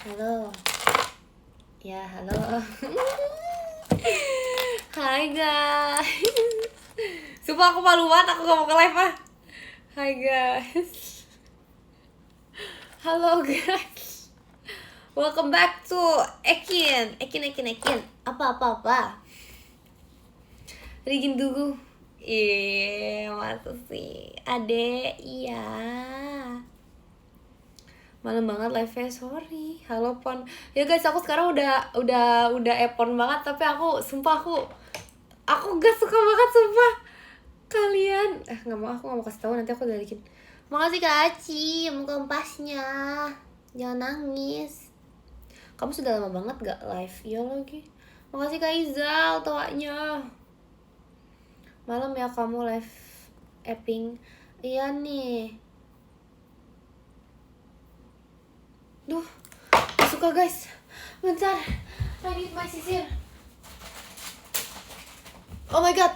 Halo. Ya, halo. Hai guys. Sumpah aku malu banget, aku gak mau ke live ah. Hai guys. Halo guys. Welcome back to Ekin. Apa. Rigin dulu. Iya, masa sih. Ade, iya. Malam banget live-nya, sorry. Halo Pon. Ya guys, aku sekarang udah epon banget, tapi aku sumpah aku gak suka banget sumpah. Kalian aku nggak mau kasih tahu, nanti aku balikin. Makasih Kak Aci, kompasnya. Jangan nangis. Kamu sudah lama banget gak live? Iya lagi. Makasih Kak Izal tawanya. Malam ya kamu live apping. Iya nih. Duh, gak suka guys. Bentar, I need my sisir. Oh my god.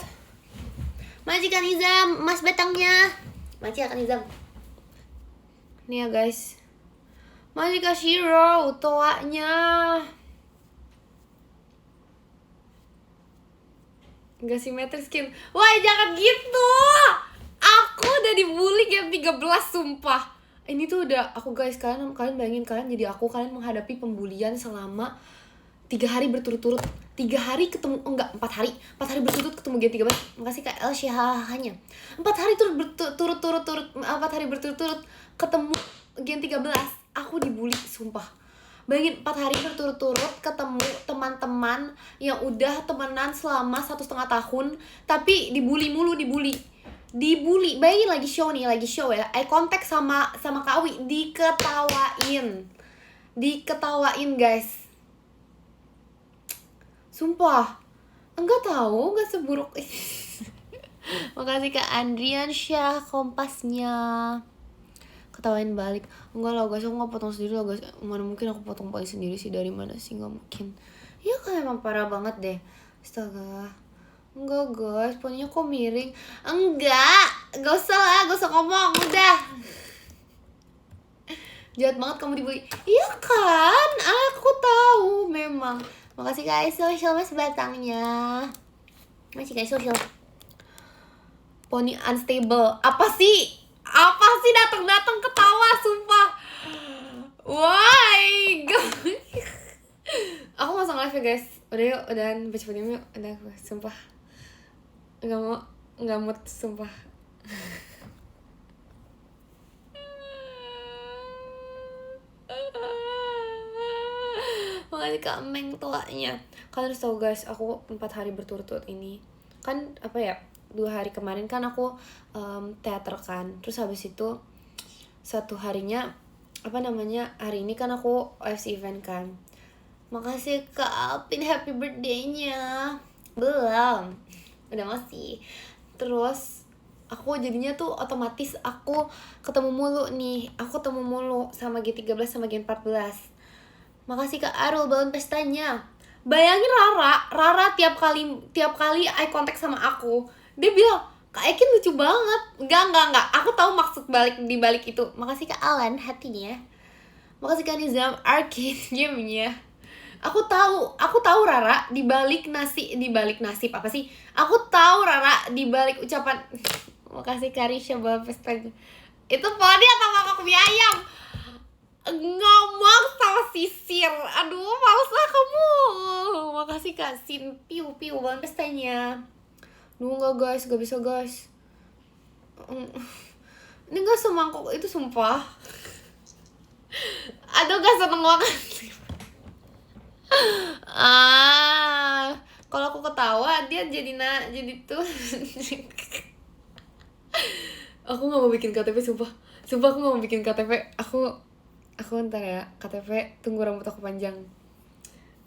Majikan Izam, mas batangnya. Majikan Izam. Nih ya guys. Majikan Shiro, toanya. Gak simetris skin. Wah jangan gitu. Aku udah dibully game 13 sumpah. Ini tuh udah aku guys, kalian bayangin kalian jadi aku, kalian menghadapi pembulian selama 3 hari berturut-turut. 3 hari ketemu, 4 hari berturut-turut ketemu game 13. Makasih Kak Elsyahanya. 4 hari berturut-turut 4 hari berturut-turut ketemu game 13. Aku dibully sumpah. Bayangin 4 hari berturut-turut ketemu teman-teman yang udah temenan selama 1,5 tahun, tapi dibully mulu. Bayangin lagi show ya, eye contact sama Kawi, diketawain guys. Sumpah enggak seburuk Makasih Kak Andrian Syah kompasnya. Ketawain balik. Enggak lah guys, aku gak potong sendiri lah guys. Mana mungkin aku potong paling sendiri sih, dari mana sih, gak mungkin. Ya kan emang parah banget deh. Astaga. Enggak guys, poninya kok miring. Gak usah ngomong, udah. Jahat banget kamu dibully. Iya kan, aku tahu memang. Makasih guys, social mas batangnya. Masih guys social. Pony unstable. Apa sih datang ketawa sumpah. Why? Aku masang live ya guys. Udah yuk, udahan baca yuk. Udah sumpah. Enggak mood sumpah. Makasih Kak Meng tuanya. Kalian harus tahu guys, aku 4 hari berturut-turut ini kan 2 hari kemarin kan aku teater kan. Terus habis itu satu harinya hari ini kan aku OFC event kan. Makasih Kak Alpin, happy birthday-nya. Belum. Udah masih. Terus aku jadinya tuh otomatis aku ketemu mulu sama G13 sama G14. Makasih Kak Arul, balon pestanya. Bayangin Rara tiap kali eye contact sama aku, dia bilang, Kak Ekin lucu banget. Enggak. Aku tahu maksud di balik itu. Makasih Kak Alan hatinya. Makasih Kak Nizam arcade game-nya. Aku tahu Rara di balik nasib apa sih? Aku tahu Rara di balik ucapan. Makasih Karisha balon pestanya. Itu poni atau mangkok mie ayam? Ngomong sama sisir. Aduh, males lah kamu. Makasih Kak Sin piu balon pestanya. Duh enggak guys, gak bisa guys. Ini gak semangkok itu sumpah. Aduh gak seneng banget. Kalau aku ketawa dia jadi tuh. Aku gak mau bikin KTP sumpah aku gak mau bikin KTP. Aku ntar ya, KTP tunggu rambut aku panjang.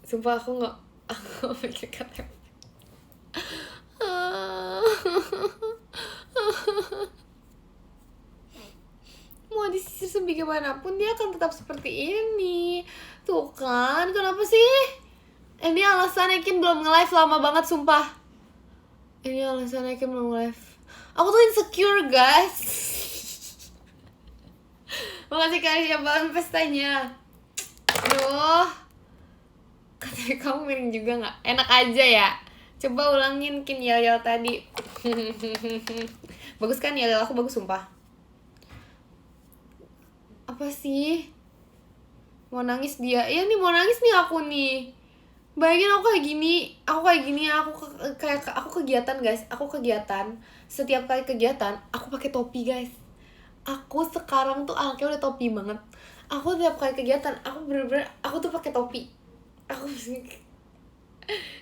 Sumpah aku gak mau bikin KTP. Mau disisir sebagaimanapun dia akan tetap seperti ini. Tuh kan, kenapa sih? Ini alasan Ekin belum nge-live lama banget sumpah. Ini alasan Ekin belum nge-live. Aku tuh insecure guys. Makasih kalian balon pestanya. Duh, katanya kamu miring juga nggak? Enak aja ya. Coba ulangin kin yel-yel tadi. Bagus kan yel-yel aku, bagus sumpah. Apa sih? Mau nangis dia. Iya nih, mau nangis nih aku nih. Bayangin aku kayak gini, aku kegiatan guys, setiap kali kegiatan aku pakai topi guys. Aku sekarang tuh anaknya udah topi banget. Aku tiap kali kegiatan, aku bener-bener, aku tuh pakai topi. Aku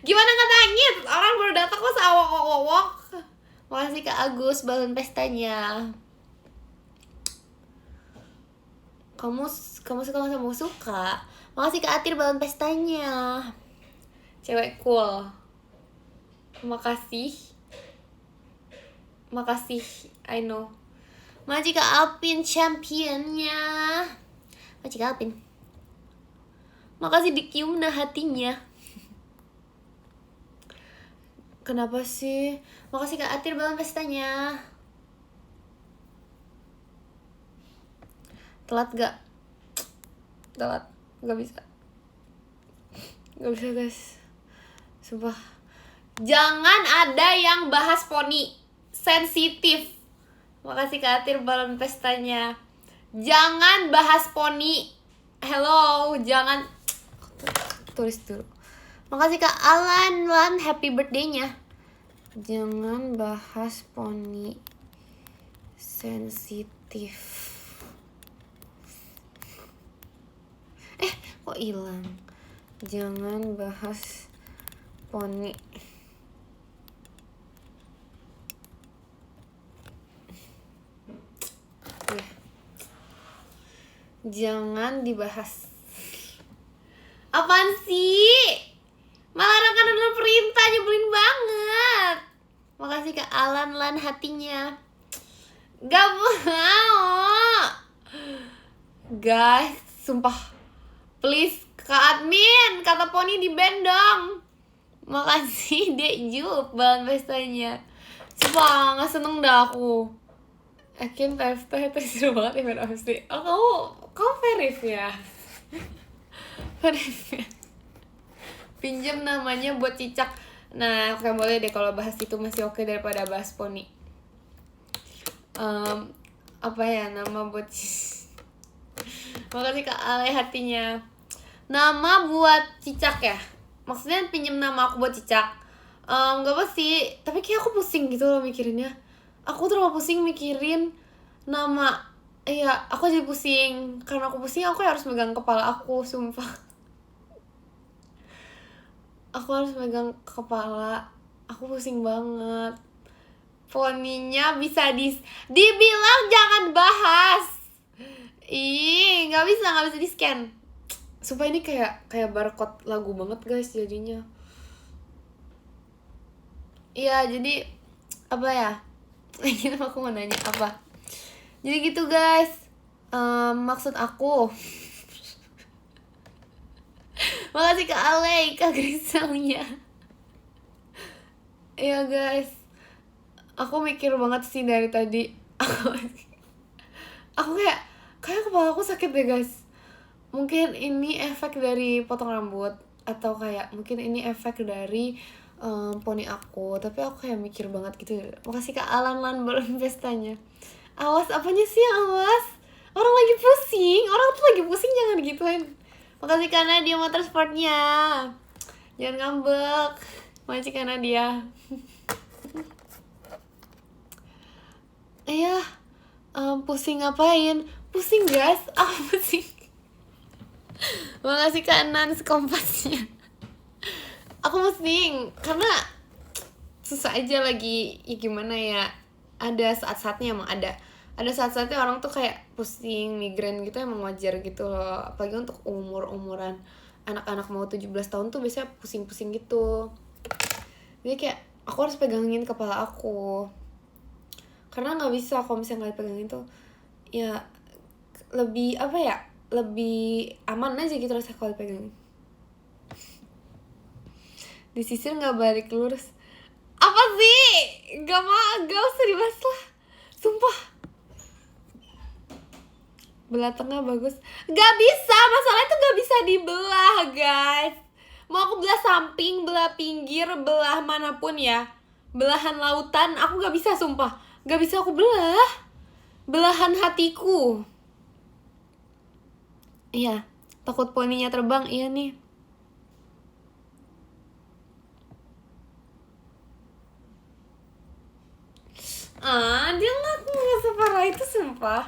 gimana nggak nangis? Orang baru datang kok sawok-wok. Makasih Kak Agus balon pestanya. Kamu suka sama suka. Makasih Kak Atir balon pestanya. Cewek cool. Makasih, I know. Makasih Kak Alpin championnya. Makasih Kak Alpin. Makasih dikium dah hatinya. Kenapa sih? Makasih Kak Atir balon pestanya. Telat gak? Telat, gak bisa guys. Sumpah. Jangan ada yang bahas poni. Sensitif. Makasih Kak Atir balon pestanya. Jangan bahas poni. Hello, jangan. Tulis dulu. Makasih Kak Alan, happy birthday-nya. Jangan bahas poni. Sensitif. Kok hilang? Jangan bahas poni. Ya. Jangan dibahas. Apaan sih? Malah kan adalah perintah, nyebelin banget. Makasih Kak Alan hatinya. Gak mau. Guys, sumpah. Please, Kak Admin, kata poni di band dong. Makasih Dek Jup balon pestanya. Sumpah, gak seneng dah aku. Akin PFP itu seru banget ya pasti. Oh, kamu verif ya? Verif ya? Pinjam namanya buat cicak. Nah, oke boleh deh kalau bahas itu masih oke daripada bahas poni. Apa ya nama buat makasih Kak Ale hatinya. Nama buat cicak ya? Maksudnya pinjem nama aku buat cicak? Gak apa sih, tapi kayak aku pusing gitu loh mikirinnya. Aku terlalu pusing mikirin nama. Iya, aku jadi pusing. Karena aku pusing, aku harus megang kepala aku, sumpah. Aku harus megang kepala. Aku pusing banget. Poninya bisa dibilang jangan bahas. Ih, nggak bisa di scan. Sumpah ini kayak barcode lagu banget guys jadinya. Iya, jadi apa ya? Gitu aku mau nanya apa? Jadi gitu guys. Maksud aku. Makasih Kak Ale, Kak Griselnya. Iya guys. Aku mikir banget sih dari tadi. Aku kayak kepala aku sakit deh guys. Mungkin ini efek dari potong rambut, atau kayak mungkin ini efek dari poni aku. Tapi aku kayak mikir banget gitu. Makasih Kak Alan balon pestanya. Awas, apanya sih awas? Orang lagi pusing jangan gituin. Makasih Kak Nadia motor sportnya. Jangan ngambek. Makasih Kak Nadia. Iya. Pusing ngapain? Pusing guys, pusing. Makasih Kak Nans kompasnya. Aku pusing karena susah aja lagi. Ya gimana ya, ada saat-saatnya emang ada saat-saatnya orang tuh kayak pusing, migrain gitu, emang wajar gitu loh. Apalagi untuk umuran anak-anak mau 17 tahun tuh biasanya pusing-pusing gitu. Jadi kayak aku harus pegangin kepala aku, karena nggak bisa kalau misalnya nggak dipegangin tuh ya lebih apa ya, lebih aman aja gitu rasanya kalau dipegangin. Disisir nggak balik lurus. Apa sih? Gak usah dibahas lah, sumpah. Belah tengah bagus. Gak bisa, masalahnya tuh gak bisa dibelah guys. Mau aku belah samping, belah pinggir, belah manapun ya, belahan lautan, aku gak bisa sumpah. Gak bisa aku belah. Belahan hatiku. Iya, takut poninya terbang, iya nih. Dia gak separah itu sumpah.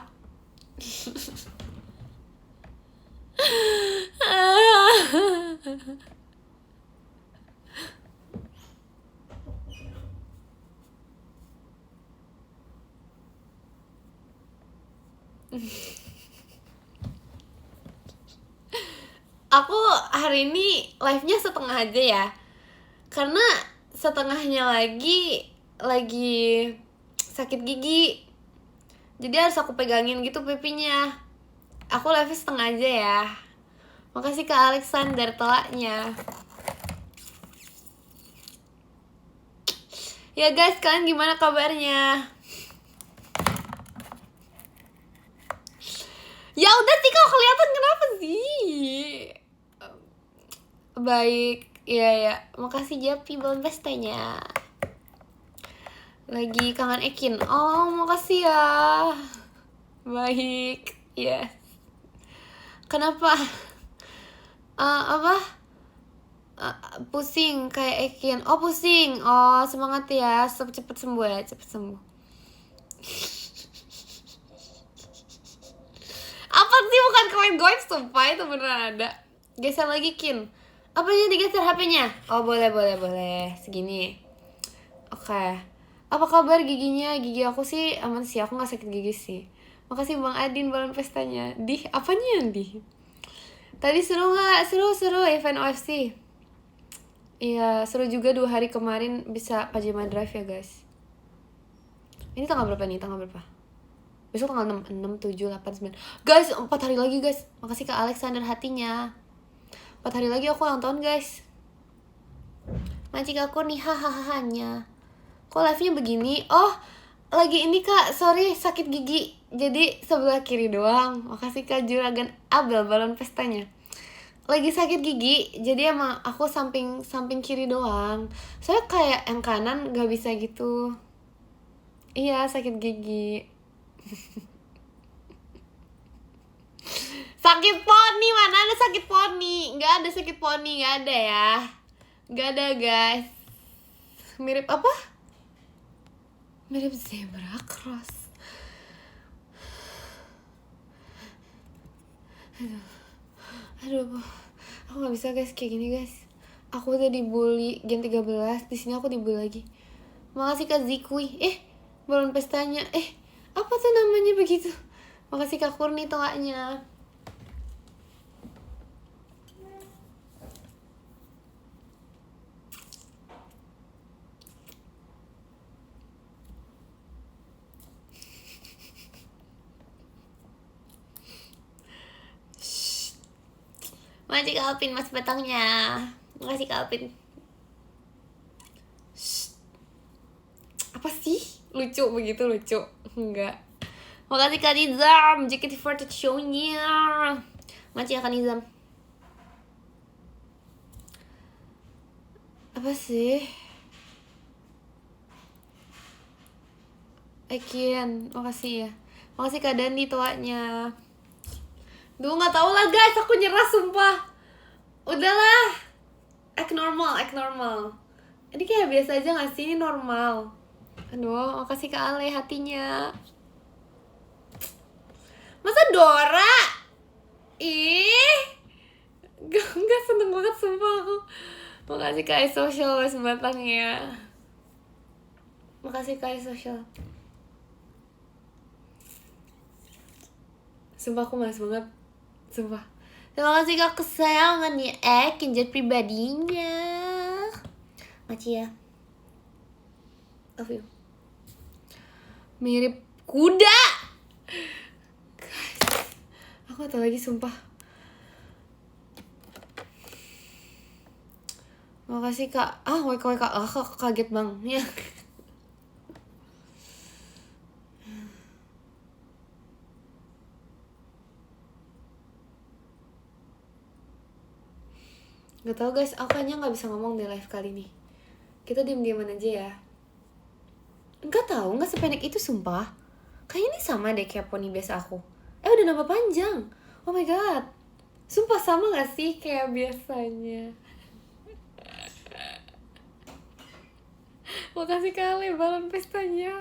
Aku hari ini live-nya setengah aja ya, karena setengahnya lagi sakit gigi, jadi harus aku pegangin gitu pipinya. Aku live setengah aja ya. Makasih Kak Alexander telaknya. Ya guys, kalian gimana kabarnya? Ya udah sih, kalau kelihatan kenapa sih? Baik, ya. Makasih Japi belum pestanya. Lagi kangen Ekin. Oh, makasih ya. Baik, yes. Kenapa? Pusing kayak Ekin. Oh, pusing. Oh, semangat ya. Cepet sembuh ya, cepet sembuh. Apa sih, bukan komen goib, sumpah itu beneran ada. Geser lagi Kin. Apanya digeser HP-nya? Oh, boleh. Segini. Oke. Apa kabar giginya? Gigi aku sih aman sih, aku gak sakit gigi sih. Makasih Bang Adin balon pestanya. Dih, apanya yang Dih? Tadi seru gak? Seru event OFC. Iya, seru juga 2 hari kemarin bisa pajama drive ya guys. Ini tanggal berapa nih? Tanggal berapa? Besok tanggal 6, 7, 8, 9. Guys, 4 hari lagi guys. Makasih Kak Alexander hatinya. 4 hari lagi aku ulang tahun guys. Mancing aku nih hahahanya. Kok live-nya begini? Oh, lagi ini Kak, sorry sakit gigi. Jadi sebelah kiri doang. Makasih Kak Juragan Abel balon pestanya. Lagi sakit gigi, jadi emang aku samping kiri doang. Soalnya kayak yang kanan gak bisa gitu. Iya, sakit gigi. Sakit poni, mana ada sakit poni? Gak ada sakit poni, gak ada ya. Gak ada guys. Mirip apa? Mirip zebra cross. Aduh, aku nggak bisa guys kayak gini guys. Aku udah dibully Gen 13, di sini aku dibully lagi. Makasih Kak Zikui. Balon pestanya. Apa tuh namanya begitu? Makasih Kak Kurni toaknya. Makasih Kak Alpin mas batangnya. Makasih Kak Alpin. Apa sih? Lucu begitu, lucu. Enggak. Makasih Kak Nizam, JKT48 show-nya. Makasih ya Kak Nizam. Apa sih? Ekian, makasih ya. Makasih Kak Dandi toaknya. Duh, gak tau lah guys, aku nyerah sumpah. Udahlah. Act normal. Ini kayak biasa aja gak sih? Ini normal. Aduh, makasih Kak Ale hatinya. Masa Dora? Gak seneng banget sumpah aku. Makasih Kak Social West batangnya. Makasih Kak Social. Sumpah aku malas banget. Sumpah. Terima kasih Kak kesayangan ya kinjat pribadinya. Makasih ya. Love you. Mirip kuda. Guys, aku gak tau lagi sumpah. Makasih Kak. WKWK. Kak kaget bang. Ya. Gak tau guys, aku kayaknya gak bisa ngomong di live kali ini. Kita diem-dieman aja ya. Gak tahu, gak sependek itu sumpah. Kayaknya ini sama deh kayak poni biasa aku. Udah nambah panjang. Oh my god. Sumpah sama gak sih kayak biasanya. Makasih kali balon pestanya.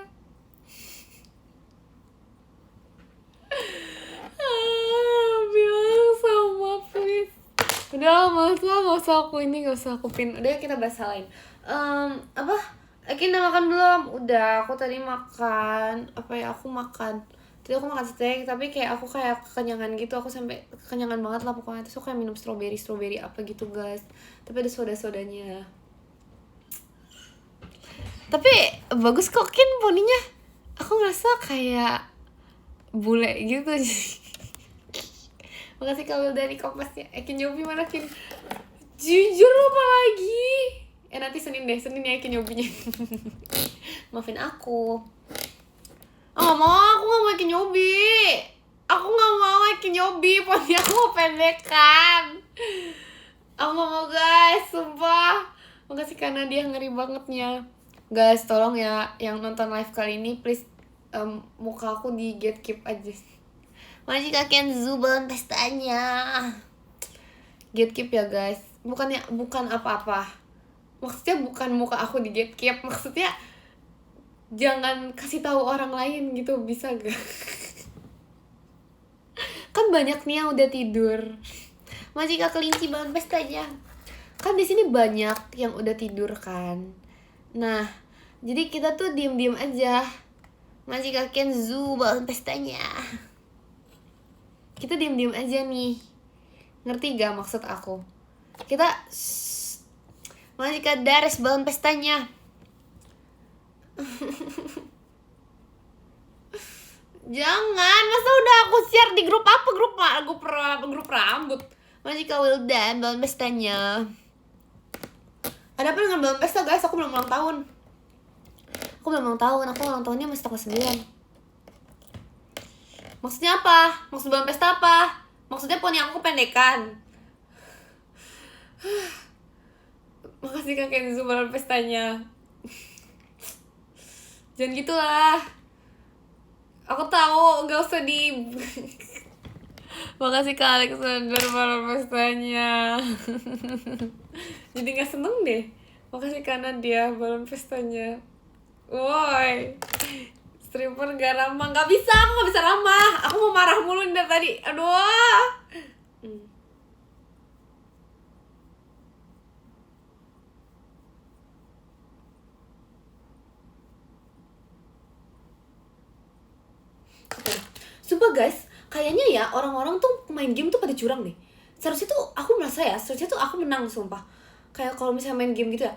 Bilang sama please. Udah gak usah aku pin. Udah kita bahas hal lain. Apa? Aki udah makan belum? Udah, aku tadi makan. Apa ya, aku makan. Tadi aku makan steak, tapi kayak aku kayak kekenyangan gitu. Aku sampai kekenyangan banget lah pokoknya. Terus aku kayak minum strawberry apa gitu guys. Tapi ada soda-sodanya. Tapi bagus kok Kin poninya. Aku ngerasa kayak bule gitu. Makasih kalau dari kompasnya. Kin nyobi mana Kin? Jujur apa lagi? Nanti Senin ya Kin nyobinya. Maafin aku. Gak mau, aku gak mau Kin nyobi. Aku gak mau Kin nyobi. Poni aku mau pendekan. Aku gak mau guys, sumpah. Makasih karena dia ngeri bangetnya. Guys, tolong ya yang nonton live kali ini please muka aku di gatekeep aja. Masih kakek Zuban pestanya. Gatekeep ya guys. Bukan apa-apa. Maksudnya bukan muka aku di gatekeep, maksudnya jangan kasih tahu orang lain gitu, bisa gak? Kan banyak nih yang udah tidur. Masih kak kelinci banget pestanya. Kan di sini banyak yang udah tidur kan. Nah, jadi kita tuh diem-diem aja. Masih kakek Zuban pestanya. Kita diem-diem aja nih. Ngerti gak maksud aku? Kita masih ke Dares balon pestanya. Jangan, masa udah aku share di grup apa? Grup rambut. Masih ke Wildan balon pestanya. Ada apa dengan balon pesta guys? Aku belum ulang tahun. Aku ulang tahunnya masih tanggal 9. Maksudnya apa? Maksud balon pesta apa? Maksudnya poni aku pendekan. Makasih Kak Kenzo balon pestanya. Jangan gitulah. Aku tahu, gak usah di. Makasih Kak Alexander balon pestanya. Jadi gak seneng deh. Makasih karena dia balon pestanya. Woi, stripper gak ramah. Gak bisa, aku gak bisa ramah. Aku mau marah mulu dari tadi. Aduh. Sumpah guys, kayaknya ya orang-orang tuh main game tuh pada curang deh. Seharusnya tuh aku merasa ya, seharusnya tuh aku menang sumpah. Kayak kalau misalnya main game gitu ya,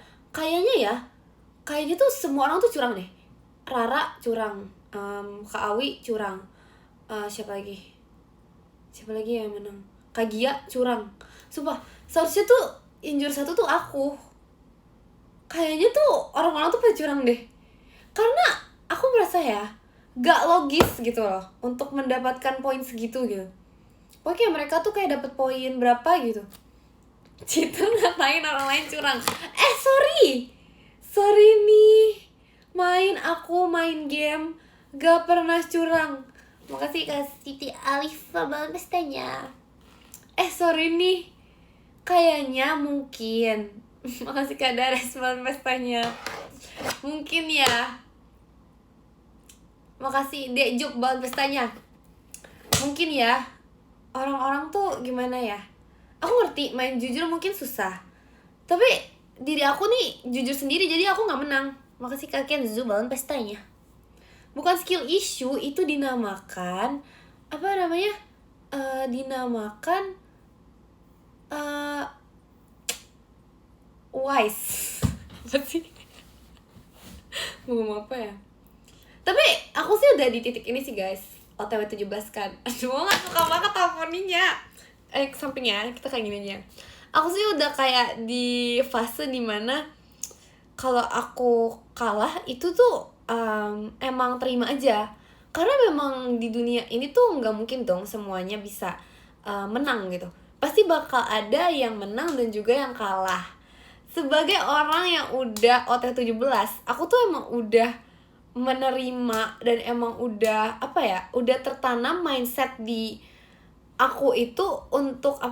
kayaknya tuh semua orang tuh curang deh. Rara curang, Kak Awi curang, siapa lagi yang menang? Kak Gia curang. Sumpah, seharusnya tuh injur satu tuh aku. Kayaknya tuh orang-orang tuh pada curang deh. Karena aku merasa ya, gak logis gitu loh untuk mendapatkan poin segitu gitu. Pokoknya mereka tuh kayak dapat poin berapa gitu. Citra ngatain orang lain curang. Sorry nih. Aku main game gak pernah curang. Makasih Kak Siti Alifa balon pestanya. Sorry nih. Kayaknya mungkin. Makasih Kak Dares balon pestanya. Mungkin ya. Makasih Dek Juk balon pestanya. Mungkin ya, orang-orang tuh gimana ya, aku ngerti main jujur mungkin susah, tapi diri aku nih jujur sendiri, jadi aku gak menang. Makasih kakek Zu balon pestanya. Bukan skill issue, itu dinamakan apa namanya, dinamakan wise. Apa sih? Mau ngomong apa ya? Tapi aku sih udah di titik ini sih guys, OTW 17 kan. Aduh, gak suka banget telponinya. Ke samping ya, kita kayak gini aja. Aku sih udah kayak di fase dimana kalau aku kalah itu tuh emang terima aja. Karena memang di dunia ini tuh gak mungkin dong semuanya bisa menang gitu. pasti bakal ada yang menang dan juga yang kalah. Sebagai orang yang udah OT17, aku tuh emang udah menerima dan emang udah udah tertanam mindset di aku itu untuk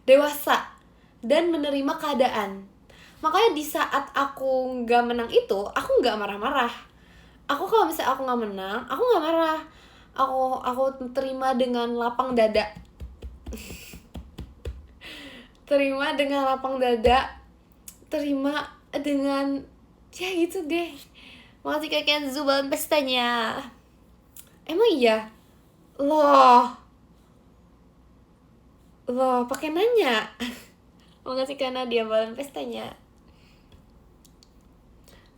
dewasa dan menerima keadaan. Makanya di saat aku nggak menang itu, aku nggak marah-marah. Aku kalau misalnya aku nggak menang, aku nggak marah. Aku terima dengan lapang dada. Terima dengan lapang dada. Terima dengan ya gitu deh. Makasih Kak Kenzo balon pestanya. Emang iya? Loh pakai nanya. Makasih karena dia balon pestanya.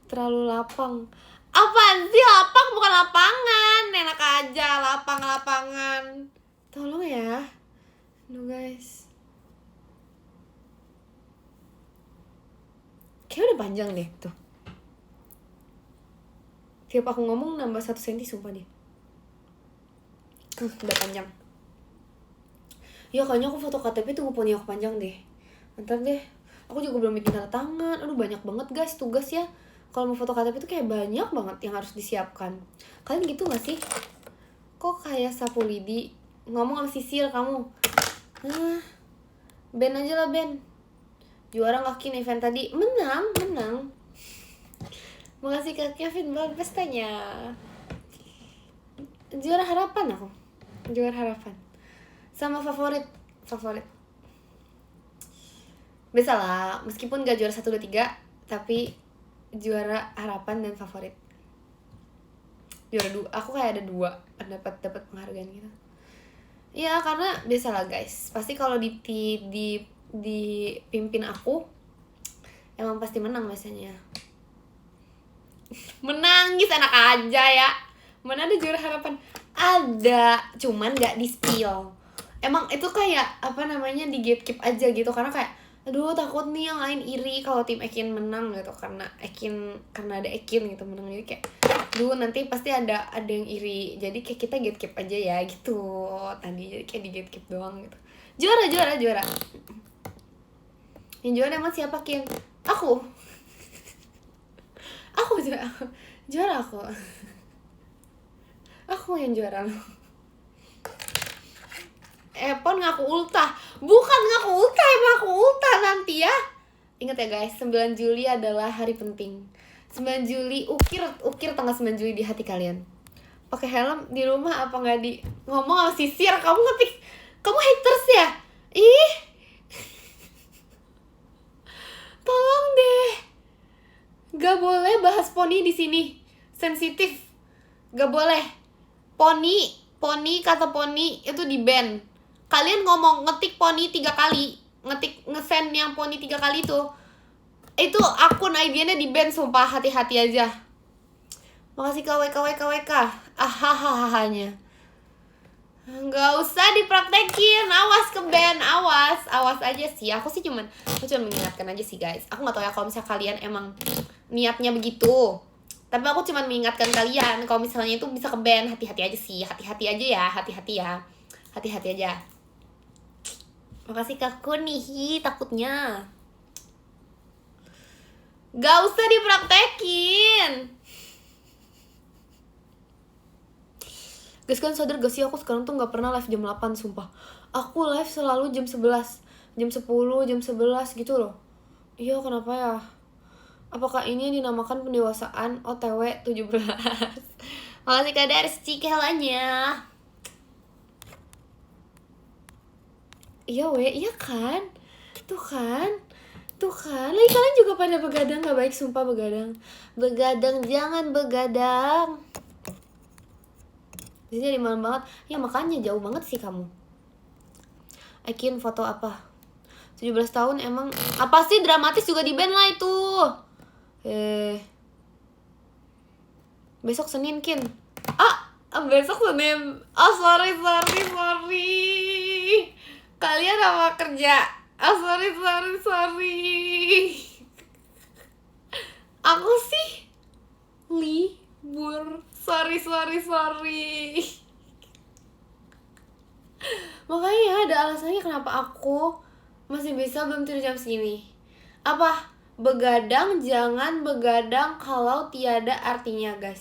Terlalu lapang. Apaan sih lapang, bukan lapangan. Enak aja lapangan. Tolong ya. Aduh guys. Kayaknya udah panjang deh tuh. Tiap aku ngomong nambah 1 cm sumpah deh. Udah panjang. Ya kayaknya aku foto KTP tunggu poni aku panjang deh. Ntar deh. Aku juga belum bikin tanda tangan. Aduh banyak banget guys tugas ya. Kalau mau foto KTP tuh kayak banyak banget yang harus disiapkan. Kalian gitu gak sih? Kok kayak sapu lidi ngomong sama sisil kamu? Ben aja lah Ben. Juara gak Kin event tadi? Menang. Makasih Kak Kevin buat pestanya. Juara harapan aku. Juara harapan. Sama favorit. Biasalah, meskipun gak juara 1, 2, 3, tapi juara harapan dan favorit. Juara 2, aku kayak ada 2 dapat penghargaan gitu. Ya karena biasalah guys, pasti kalau dipimpin aku emang pasti menang biasanya. Menangis enak aja ya. Mana ada juara harapan? Ada, cuman gak di spill. Emang itu kayak di gatekeep aja gitu, karena kayak aduh takut nih yang lain iri kalau tim Ekin menang gitu, karena ada Ekin gitu menang, jadi kayak duh nanti pasti ada yang iri, jadi kayak kita gatekeep aja ya gitu tadi, jadi kayak di gatekeep doang gitu. Juara yang juara emang siapa Kin? Aku juara aku yang juara loh. Epon ngaku ultah. Bukan ngaku ultah, emang aku ultah nanti ya. Ingat ya guys, 9 Juli adalah hari penting. 9 Juli, ukir tanggal 9 Juli di hati kalian. Pakai helm di rumah apa nggak di ngomong sama sisir? Kamu ngetik, kamu haters ya? Ih, tolong deh. Gak boleh bahas poni di sini, sensitif. Gak boleh. Poni kata poni itu di ban. Kalian ngomong ngetik poni 3 kali, ngesend yang poni 3 kali itu akun ID-nya di ban, sumpah, hati-hati aja. Makasih KWK. Ahahahanya. Nggak usah dipraktekin, awas ke ban, awas aja sih. Aku cuma mengingatkan aja sih guys. Aku nggak tahu ya kalau misalnya kalian emang niatnya begitu. Tapi aku cuma mengingatkan kalian kalau misalnya itu bisa ke ban, hati-hati aja sih. Hati-hati aja. Makasih Kak Kunihi, takutnya. Gak usah dipraktekin. Guys, kan sadar gak sih aku sekarang tuh gak pernah live jam 8, sumpah. Aku live selalu jam 11, jam 10, jam 11 gitu loh. Iya, kenapa ya? Apakah ini yang dinamakan pendewasaan OTW 17? Makasih Kak Darsi kehalanya. Iya iya kan? Tuh kan? Lagi kalian juga pada begadang, gak baik sumpah begadang. Jangan begadang. Di sini malam banget. Ya makanya jauh banget sih kamu. Ekin foto apa? 17 tahun emang apa sih, dramatis juga di band lah itu. Besok Senin Kin. Besok Senin. Sorry. Kalian apa kerja? Sorry. Aku sih libur. Sorry. Makanya ada ada alasannya kenapa aku masih bisa belum tidur jam segini. Apa? Begadang jangan begadang kalau tiada artinya, guys.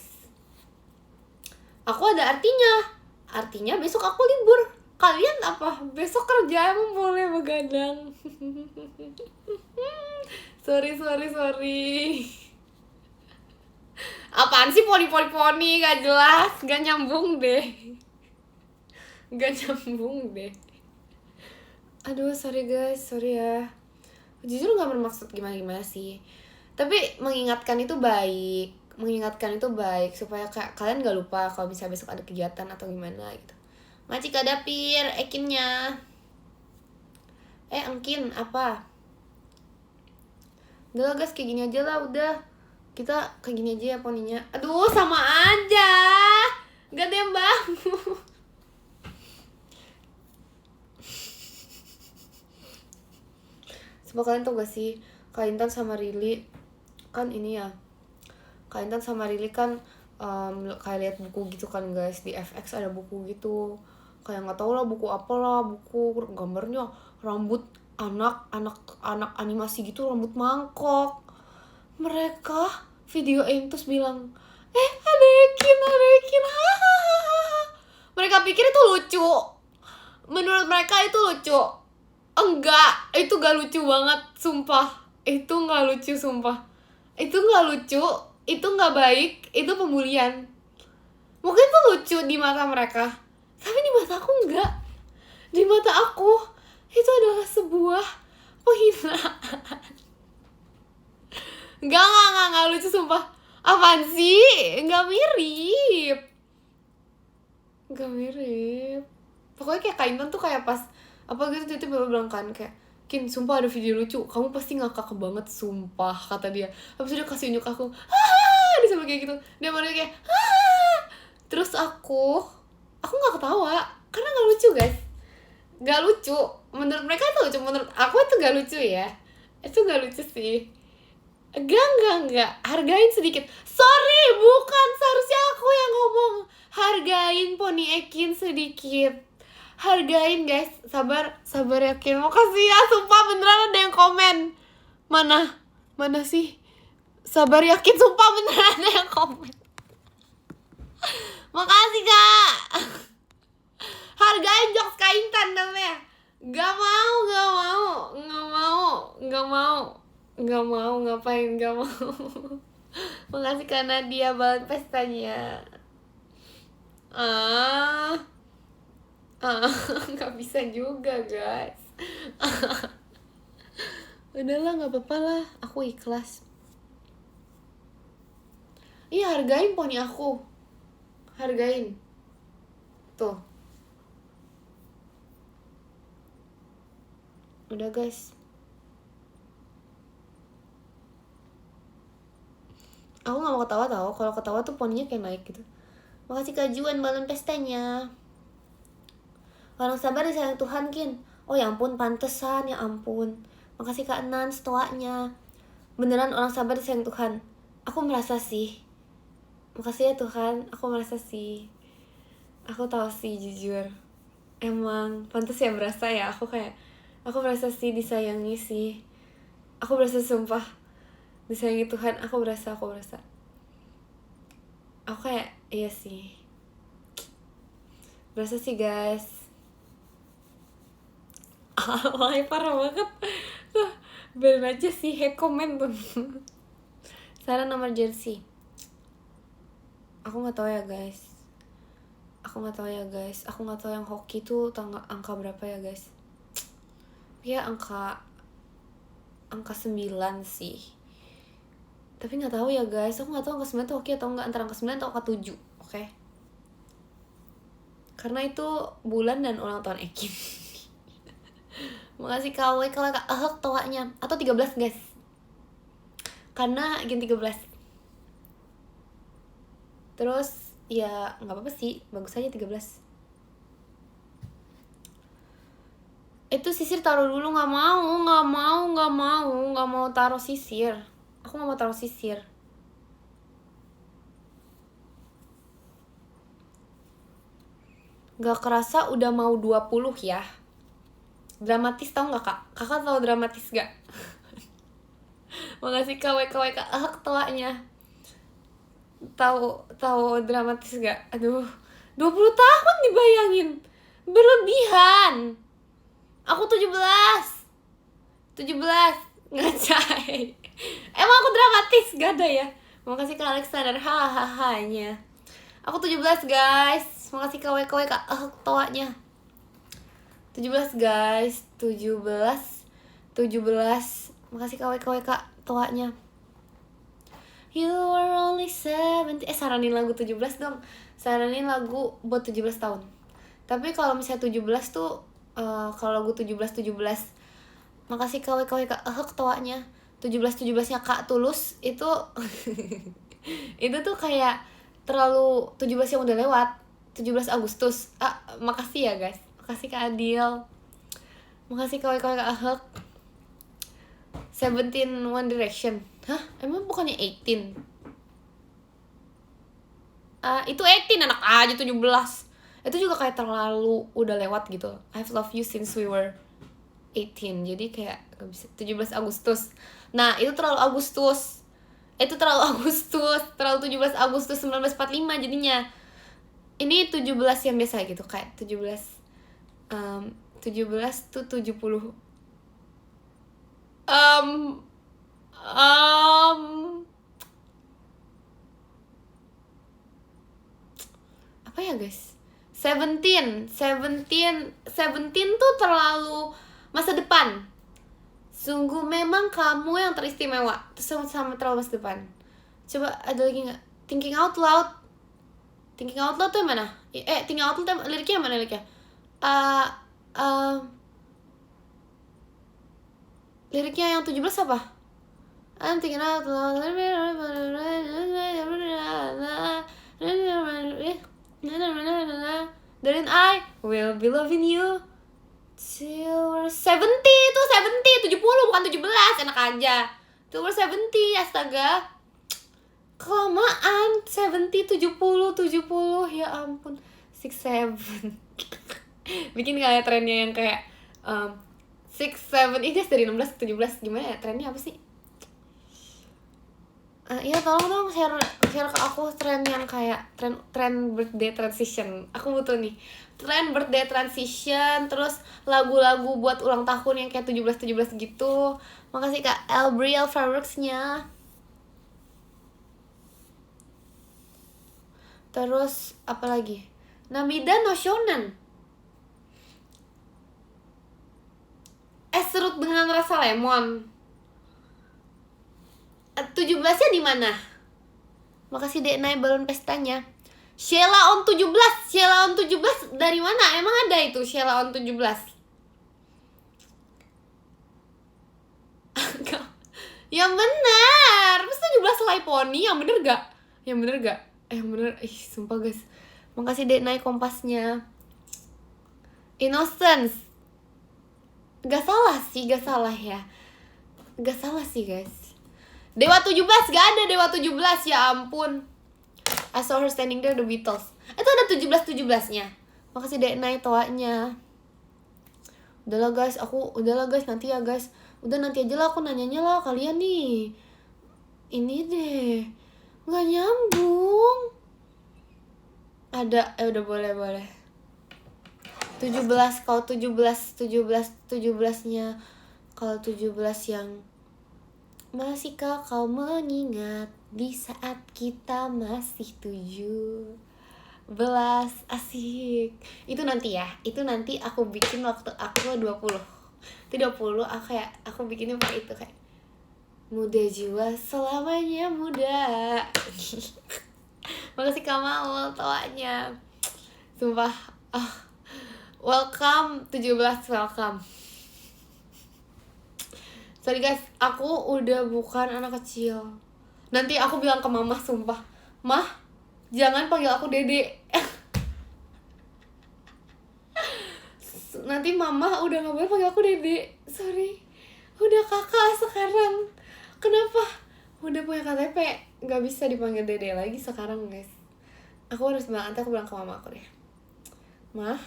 Aku ada artinya. Artinya besok aku libur. Kalian apa? Besok kerja emang boleh begadang. Sorry. Apaan sih poni gak jelas, gak nyambung deh. Aduh, sorry guys, sorry ya. Jujur gak bermaksud gimana-gimana sih. Tapi mengingatkan itu baik supaya kalian gak lupa kalau misalnya besok ada kegiatan atau gimana gitu. Macik ada pir, ekinnya. Engkin, apa? Udah lah guys, kayak gini aja lah, udah. Kita kayak gini aja ya poninya. Aduh, sama aja. Gak ada yang bangun. Coba kalian tau gak sih, Kak Intan sama Rili kan ini ya. Kak Intan sama Rili kan kayak lihat buku gitu kan guys, di FX ada buku gitu. Kayak nggak tau lah buku apalah, buku gambarnya rambut anak animasi gitu, rambut mangkok. Mereka videoin terus bilang, ada Ekin, hahaha. Mereka pikir itu lucu. Menurut mereka itu lucu. Enggak, itu gak lucu banget, sumpah. Itu gak lucu, sumpah. Itu gak lucu, itu gak baik, itu pembulian. Mungkin itu lucu di mata mereka, tapi di mata aku enggak. Di mata aku, itu adalah sebuah penghinaan. Enggak lucu, sumpah. Apaan sih? Enggak mirip. Pokoknya kayak Kak Intan tuh kayak pas apa gitu tiba-tiba bilang kan kayak, Kin, sumpah ada video lucu, kamu pasti ngakak banget, sumpah, kata dia. Habis itu dia kasih unjuk aku, dia sampai kayak gitu, dia malah kayak, terus aku nggak ketawa karena nggak lucu guys, nggak lucu. Menurut mereka itu lucu, menurut aku itu nggak lucu ya, itu nggak lucu sih. Enggak, hargain sedikit. Sorry, bukan, seharusnya aku yang ngomong. Hargain poni Ekin sedikit. Hargain guys, sabar Yakin. Makasih ya, sumpah beneran ada yang komen. Mana sih? Sabar Yakin, sumpah beneran ada yang komen. Makasih Kak. Hargain jokes Kak Intan namanya. Gak mau, ngapain gak mau. Makasih karena dia banget pestanya. Gak bisa juga guys. Udahlah, gak apa-apa lah, aku ikhlas. Iya, hargain poni aku. Hargain. Tuh. Udah guys. Aku gak mau ketawa tau. Kalau ketawa tuh poninya kayak naik gitu. Makasih Kak Juan balon pestanya. Orang sabar disayang Tuhan, Kin. Oh ya ampun, pantesan, ya ampun. Makasih Kak Nan stoanya. Beneran orang sabar disayang Tuhan. Aku merasa sih. Makasih ya Tuhan, aku merasa sih. Aku tahu sih, jujur. Emang pantas ya, berasa ya. Aku merasa sih disayangi sih. Aku berasa sumpah disayangi Tuhan. Aku berasa. Aku kayak, iya sih. Berasa sih guys. Wah, parah banget. Biarin aja sih, komen tuh. Sarah nomor jersey. Aku gak tahu ya guys. Aku gak tahu yang hoki tuh angka berapa ya guys. Ya angka 9 sih. Tapi gak tahu ya guys. Aku gak tahu angka 9 tuh hoki atau enggak. Antara angka 9 atau angka 7. Oke? Karena itu bulan dan ulang tahun Ekin. Makasih KW kalau Kak Ahok tawanya. Atau 13 guys. Karena Ekin 13. Terus ya gak apa-apa sih. Bagus aja 13. Itu sisir taruh dulu. Gak mau taruh sisir. Aku gak mau taruh sisir. Gak kerasa udah mau 20 ya. Dramatis tau gak kak? Kakak tau dramatis gak? Makasih KWKWK ketawanya. Tahu dramatis gak? Aduh, 20 tahun dibayangin. Berlebihan. Aku 17. Ngacai. Emang aku dramatis? Gak ada ya. Makasih Kak Alexander. Hahaha. Aku 17 guys. Makasih KWKWK ketawanya. 17 guys. 17. Makasih KWKWK ketawanya. You are only 70. Saranin lagu 17 dong. Saranin lagu buat 17 tahun. Tapi kalau misalnya 17 tuh kalau lagu 17 makasih KWKWK ketawanya. 17-nya Kak Tulus itu itu tuh kayak terlalu 17 yang udah lewat. 17 Agustus. Makasih ya guys. Makasih Kak Adil. Makasih KWKWK 17 One Direction. Hah? Emang bukannya 18? Itu 18 anak aja 17. Itu juga kayak terlalu udah lewat gitu. I've loved you since we were 18. Jadi kayak gak bisa. 17 Agustus. Nah itu terlalu Agustus. Terlalu 17 Agustus 1945 jadinya. Ini 17 yang biasa gitu. Kayak 17 tuh 70. Apa ya guys? 17 tuh terlalu masa depan. Sungguh memang kamu yang teristimewa. Terus sama terlalu masa depan. Coba ada lagi gak? Thinking Out Loud tuh yang mana? Thinking Out Loud liriknya yang mana liriknya? Liriknya yang 17 apa? I'm thinking out loud. Then I will be loving you till we're 70 tuh 70 bukan 17 enak aja. Till we're 70 astaga. Kelamaan 70 ya ampun 6-7 bikin kayak trennya yang kayak 6-7 ini dari 16 ke 17 gimana ya trennya apa sih? Iya tolong dong share ke aku tren yang kayak tren birthday transition. Aku butuh nih tren birthday transition, terus lagu-lagu buat ulang tahun yang kayak 17 gitu. Makasih Kak Elbriel Fireworks-nya. Terus apa lagi? Namida no Shonen. Serut dengan rasa lemon. 17-nya di mana? Makasih Deknai balon pestanya. Sheila on 17 dari mana? Emang ada itu Sheila on 17? Yang benar. Masa 17 Selai Pony? Yang bener gak? Yang bener. Sumpah guys. Makasih Deknai kompasnya. Innocence. Gak salah ya. Gak salah sih guys. Dewa 17 gak ada Dewa 17 ya ampun. I saw her standing there, The Beatles. Itu ada 17-nya. Makasih Deknai toanya. Udahlah guys nanti ya guys. Udah nanti aja lah aku nanyanya lah kalian nih. Ini deh gak nyambung. Ada udah boleh. 17 kalau 17-nya. Kalau 17 yang masihkah kau mengingat di saat kita masih 17 asik. Itu nanti aku bikin waktu aku 20. Itu 20 aku bikinnya kayak itu kayak muda jiwa selamanya muda. Makasih Kamal tawanya. Sumpah. Welcome 17 welcome. Sorry guys, aku udah bukan anak kecil. Nanti aku bilang ke mama sumpah, Mah, jangan panggil aku Dede. Nanti mama udah gak boleh panggil aku Dede. Sorry, udah kakak sekarang. Kenapa? Udah punya KTP, gak bisa dipanggil Dede lagi sekarang guys. Aku harus bilang, nanti aku bilang ke mama aku deh, Mah,